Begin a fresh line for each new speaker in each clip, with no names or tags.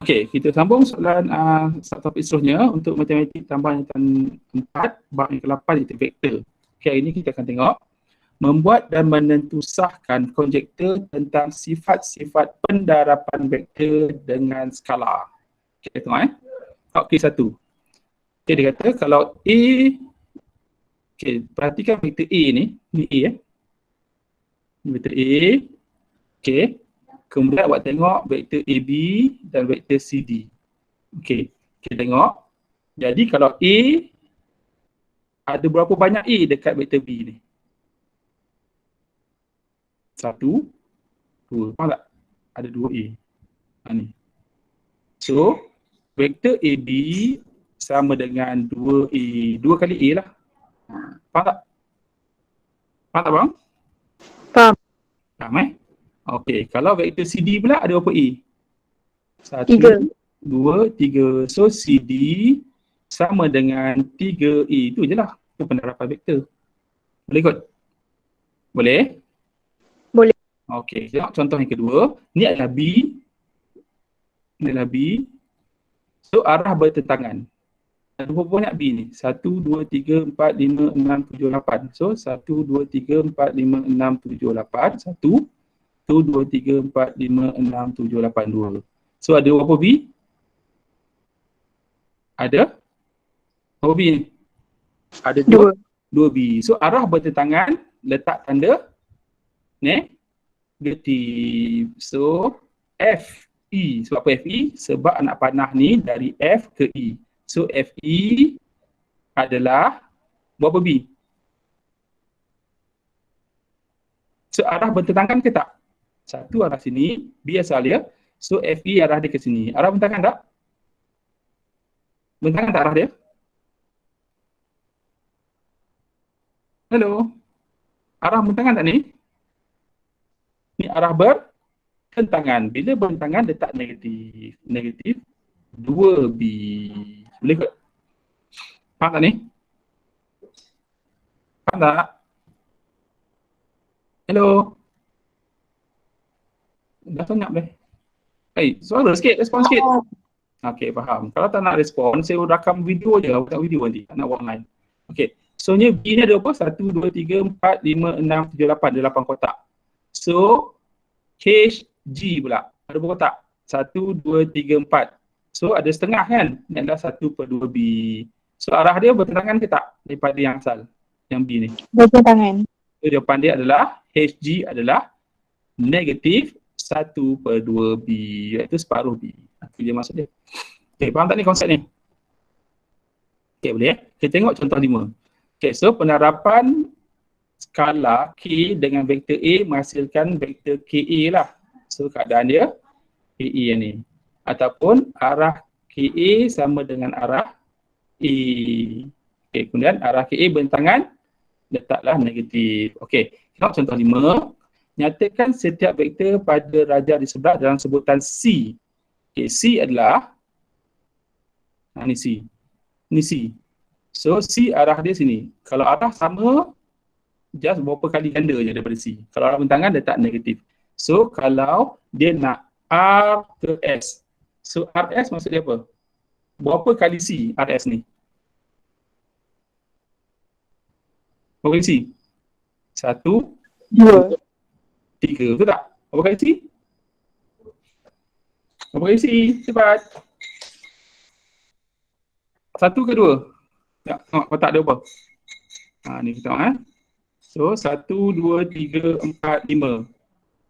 Okey, kita sambung soalan topik seterusnya untuk matematik tambahan yang 4, bab yang ke-8 iaitu vektor. Okey, hari ini kita akan tengok membuat dan menentusahkan konjektur tentang sifat-sifat pendarapan vektor dengan skala. Okey, tengok Okey, 1. Okey, dia kata kalau A, okey, perhatikan vektor A ni A vektor A. Okey. Kemudian awak tengok vektor AB dan vektor CD. Okey, kita tengok. Jadi kalau A, ada berapa banyak A dekat vektor B ni? 1, 2. Faham tak? Ada 2 A. Ni. So, vektor AB sama dengan 2A. 2 kali A lah. Faham tak? Faham tak bang?
Faham.
Faham Okey, kalau vektor CD pula ada berapa A? 1,
3.
2, 3. So, CD sama dengan 3A. Itu je lah. Itu penerapan vektor. Boleh kot? Boleh?
Boleh.
Okey, tengok contoh yang kedua. Ni adalah B. Ni adalah B. So, arah bertentangan. Ada berapa banyak B ni? 1, 2, 3, 4, 5, 6, 7, 8. So, 1, 2, 3, 4, 5, 6, 7, 8. 1, 2, 3, 4, 5, 6, 7, 8, 2. So, ada berapa B? Ada? Berapa B ni? Ada 2 B. So, arah bertentangan, letak tanda negatif. So, FE. Sebab apa FE? Sebab anak panah ni dari F ke E. So, FE adalah berapa B? So, arah bertentangan ke tak? 1 arah sini, B asal dia. So, FE arah dia ke sini. Arah bertentangan tak? Bertentangan tak arah dia? Hello? Arah bertentangan tak ni? Ni arah bertentangan. Bila bertentangan, letak negatif. Negatif 2B. Boleh kot? Faham tak ni? Faham tak? Hello? Dah senyap dah. Suara sikit, respon sikit. Okey, faham. Kalau tak nak respon, saya rakam video je. Bukan video nanti. Tak nak buat online. Okey. So, B ni ada apa? 1, 2, 3, 4, 5, 6, 7, 8. Ada 8 kotak. So, HG pula. Ada berapa kotak? 1, 2, 3, 4. So, ada setengah kan? Ini adalah 1/2B. So, arah dia bertentangan ke tak? Daripada yang asal. Yang B ni.
Bertentangan.
So, jawapan dia adalah HG adalah negatif 1/2B. Iaitu separuh B. Itu je maksud dia. Okey, faham tak ni konsep ni? Okey, boleh Kita tengok contoh 5. Okey, so penerapan skala K dengan vektor A menghasilkan vektor KA lah. So, keadaan dia KA ni. Ataupun arah KA sama dengan arah A. Okey, kemudian arah KA bertentangan, letaklah negatif. Okey, tengok contoh 5. Nyatakan setiap vektor pada raja di sebelah dalam sebutan C. Okay, C adalah ni C. Ni C. So, C arah dia sini. Kalau arah sama, just berapa kali ganda je daripada C. Kalau arah bertentangan, letak negatif. So, kalau dia nak R ke S. So, RS maksud dia apa? Berapa kali C RS ni? Berapa kali C? 1, 2, 3. Betul tak? Berapa kali C? Berapa kali C? Cepat. 1 ke 2? Tak, tengok kotak dia apa? Ni kita tengok So, 1, 2, 3, 4, 5.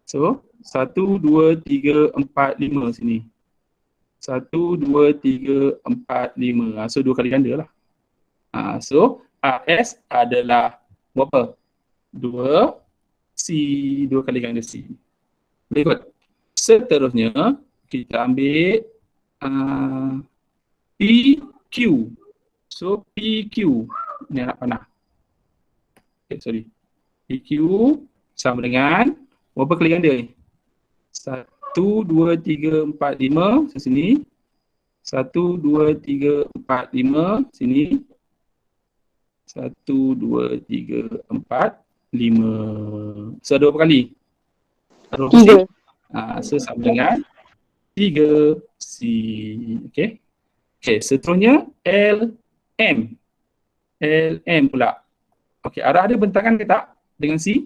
So, 1, 2, 3, 4, 5 sini. 1, 2, 3, 4, 5. So, 2 kali ganda lah. So, RS adalah berapa? 2 C, 2 kali ganda C. Berikut. Seterusnya, kita ambil PQ. So, PQ. Ni anak panah. Okay, sorry. PQ sama dengan berapa kali ganda ni? 1, 2, 3, 4, 5 sini. 1, 2, 3, 4, 5 sini. 1, 2, 3, 4, 5. So, ada berapa kali? 3. So, sama dengan 3C. Okey. Okey, seterusnya LM. LM pula. Okey, arah dia bentangan ke tak dengan C?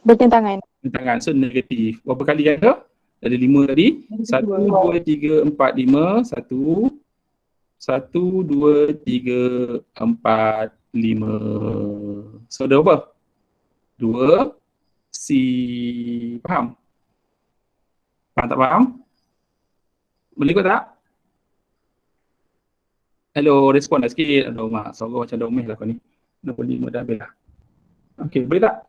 Bertentangan.
Bentangan. So negatif. Berapa kali kan tu? Ada 5 tadi. 1, 2, 3, 4, 5. 1, 1, 2, 3, 4, 5. So ada berapa? 2 C. Faham? Faham tak faham? Boleh ikut tak? Hello, respon lah sikit. Aduh, mak, sorang macam domeh lah kau ni. 25 dah habis lah. Okey, boleh tak?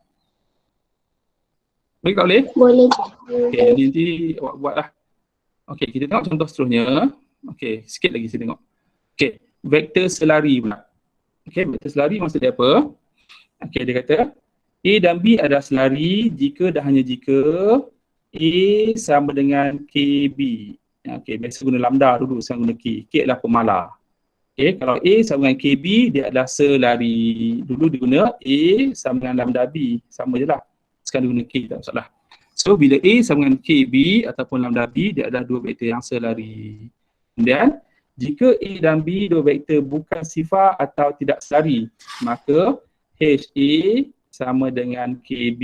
Boleh tak boleh?
Boleh.
Okey, jadi nanti awak buat lah. Okey, kita tengok contoh seterusnya. Okey, sikit lagi saya tengok. Okey, vektor selari pula. Okey, vektor selari maksud dia apa? Okey, dia kata A dan B adalah selari jika dan hanya jika A sama dengan KB. Okey, biasa guna lambda dulu, sekarang guna K. K adalah pemalar. Okey, kalau A sama dengan KB, dia adalah selari. Dulu dia guna A sama dengan lambda B. Sama je lah. Sekarang dia guna K, tak masalah. So, bila A sama dengan KB ataupun lambda B, dia adalah dua vektor yang selari. Kemudian, jika A dan B dua vektor bukan sifar atau tidak selari, maka HA sama dengan KB.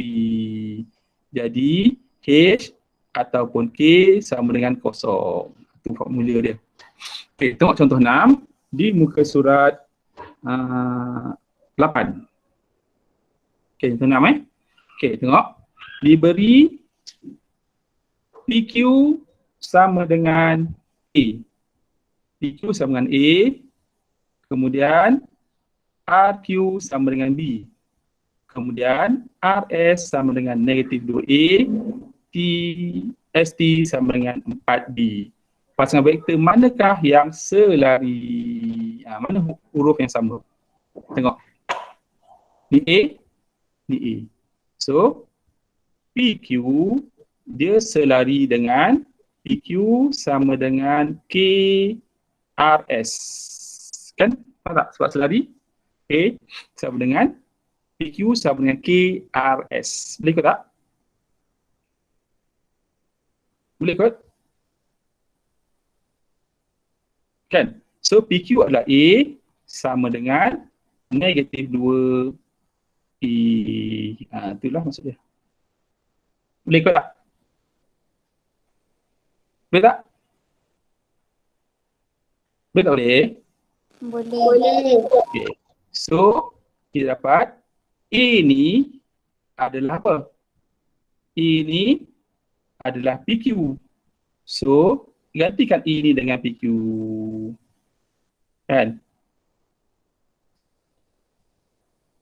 Jadi, H ataupun K sama dengan kosong. Itu formula dia. Okey, tengok contoh 6 di muka surat 8. Okey, contoh 6 Okey, tengok. Diberi PQ sama dengan A. PQ sama dengan A. Kemudian RQ sama dengan B. Kemudian RS sama dengan negatif 2A. ST sama dengan 4B. Pasangan vektor manakah yang selari? Mana huruf yang sama? Tengok. Ni A, ni A. So, PQ dia selari dengan PQ sama dengan KRS. Kan? Tahu tak sebab selari? A sama dengan PQ sama dengan KRS. Boleh ikut tak? Boleh ikut? Kan? So, PQ adalah A sama dengan negatif 2 E. Itulah maksud dia. Boleh ikut tak? Boleh tak? Boleh tak boleh?
Boleh.
Okay. So, kita dapat A ni adalah apa? A ni adalah PQ. So, gantikan E ni dengan PQ. Kan?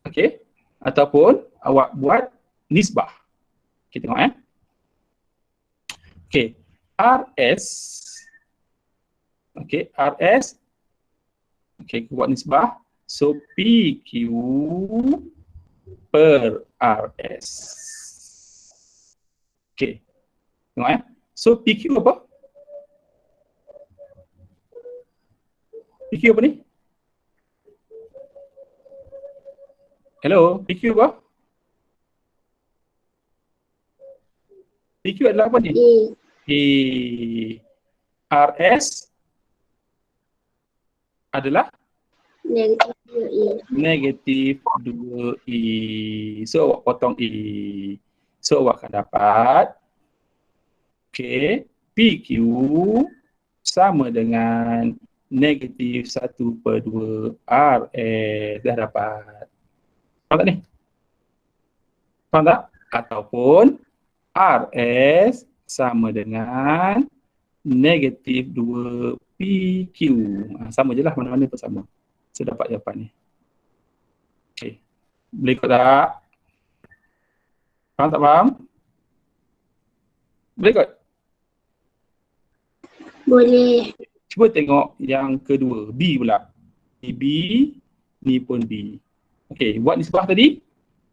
Okey. Ataupun awak buat nisbah. Kita tengok Okey. RS. Okey, RS. Okey, kita buat nisbah. So, PQ per RS. Okey. Tengok So, PQ apa? PQ apa ni? Hello, PQ apa? PQ adalah apa ni?
A.
RS adalah
Negatif 2A.
negatif 2E. So, awak potong E. So, awak akan dapat PQ sama dengan negatif 1/2 RS. Dah dapat. Faham tak ni? Faham tak? Ataupun RS sama dengan negatif 2 PQ. Sama je lah, mana-mana pun sama. Saya dapat jawapan ni. Okey. Boleh ikut tak? Faham tak faham? Boleh ikut?
Boleh.
Cuba tengok yang kedua. B pula. Ni B, ni pun B. Okey, buat nisbah tadi.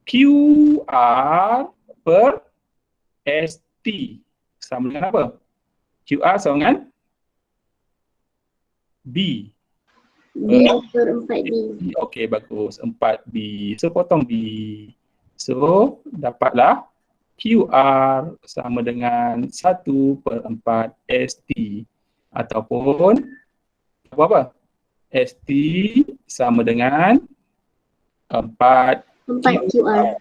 QR per ST sama dengan apa? QR sama dengan B.
B per 4B.
Okey, bagus. 4B. So, potong B. So, dapatlah QR sama dengan 1/4 ST ataupun apa? ST sama dengan 4
4 QR.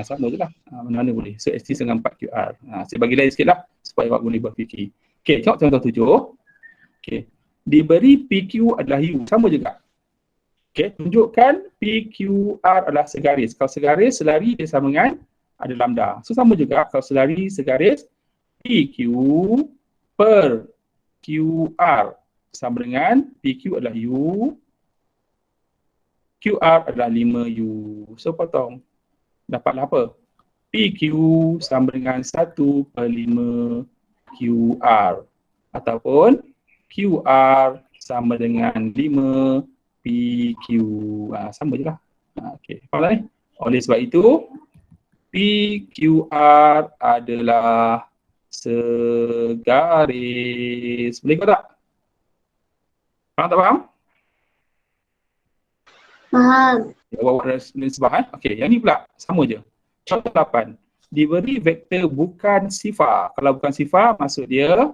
sama je lah. Mana-mana boleh. So ST dengan 4 QR. Saya bagi lain sikit lah supaya awak boleh berfikir. Okey, tengok contoh 7. Okey. Diberi PQ adalah U. Sama juga. Okey, tunjukkan PQR adalah segaris. Kalau segaris, selari dia sama dengan ada lambda. So sama juga kalau selari segaris PQ per QR sama dengan PQ adalah U, QR adalah 5U. So potong. Dapatlah apa? PQ sama dengan 1/5 QR ataupun QR sama dengan 5 PQ. Sama je lah. Okey, faham tak ni? Oleh sebab itu, PQR adalah segaris. Boleh kau tak? Faham tak faham?
Faham.
Awak sebab okey, yang ni pula sama je. Contoh 8. Diberi vektor bukan sifar. Kalau bukan sifar maksud dia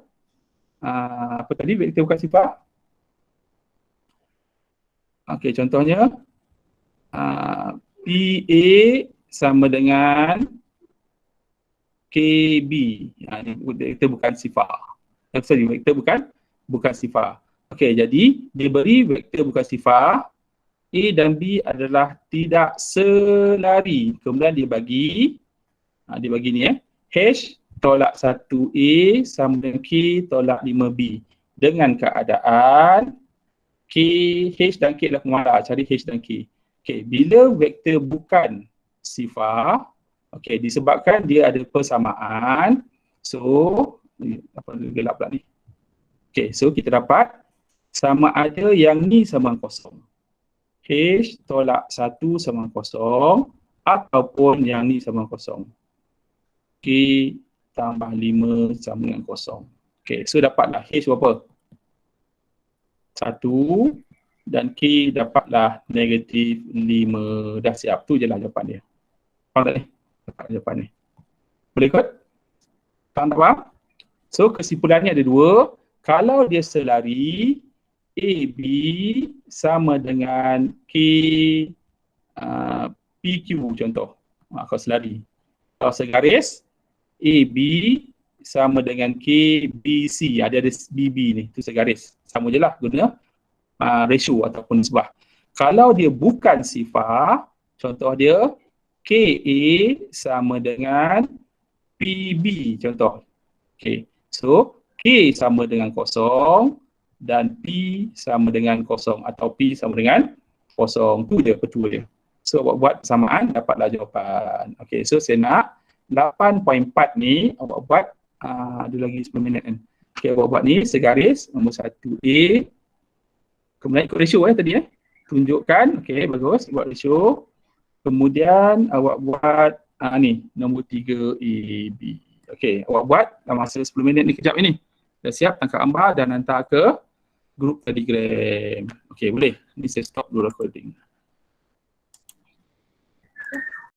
apa tadi vektor bukan sifar? Okey, contohnya PA sama dengan KB. Ini vektor bukan sifar. Sorry, vektor bukan sifar. Okey, jadi diberi vektor bukan sifar, A dan B adalah tidak selari. Kemudian dia bagi ni H tolak 1A sama dengan K tolak 5B. Dengan keadaan K, H dan K adalah pemala. Cari H dan K. Okey, bila vektor bukan sifar, okey, disebabkan dia ada persamaan. So, apa gelap pula ni. Okey, so kita dapat sama ada yang ni sama dengan kosong. H tolak 1 sama dengan kosong ataupun yang ni sama dengan kosong. K tambah 5 sama dengan kosong. Okey, so dapatlah H berapa? 1 dan K dapatlah -5. Dah siap, tu je lah jawapan dia. Faham tak ni? Dapat jawapan ni. Boleh kot? Faham tak faham? So kesimpulannya ada 2. Kalau dia selari, AB sama dengan K PQ contoh. Kalau selari. Kalau segaris, AB sama dengan K BC. Ada BB ni, tu segaris. Sama je lah guna ratio ataupun nisbah. Kalau dia bukan sifar, contoh dia KA sama dengan PB contoh. Okay. So K sama dengan kosong dan P sama dengan kosong atau P sama dengan kosong. Tu je betul dia. So awak buat persamaan, dapatlah jawapan. Okay, so saya nak 8.4 ni awak buat ada lagi 10 minit kan. Okay, awak buat ni segaris nombor 1A. Kemudian ikut ratio tadi tunjukkan. Okay, bagus. Buat ratio. Kemudian awak buat ni nombor 3AB. Okay, awak buat dalam masa 10 minit ni kejap ini. Dah siap, tangkap gambar dan hantar ke grup Telegram. Okay, boleh. Ni saya stop dulu recording.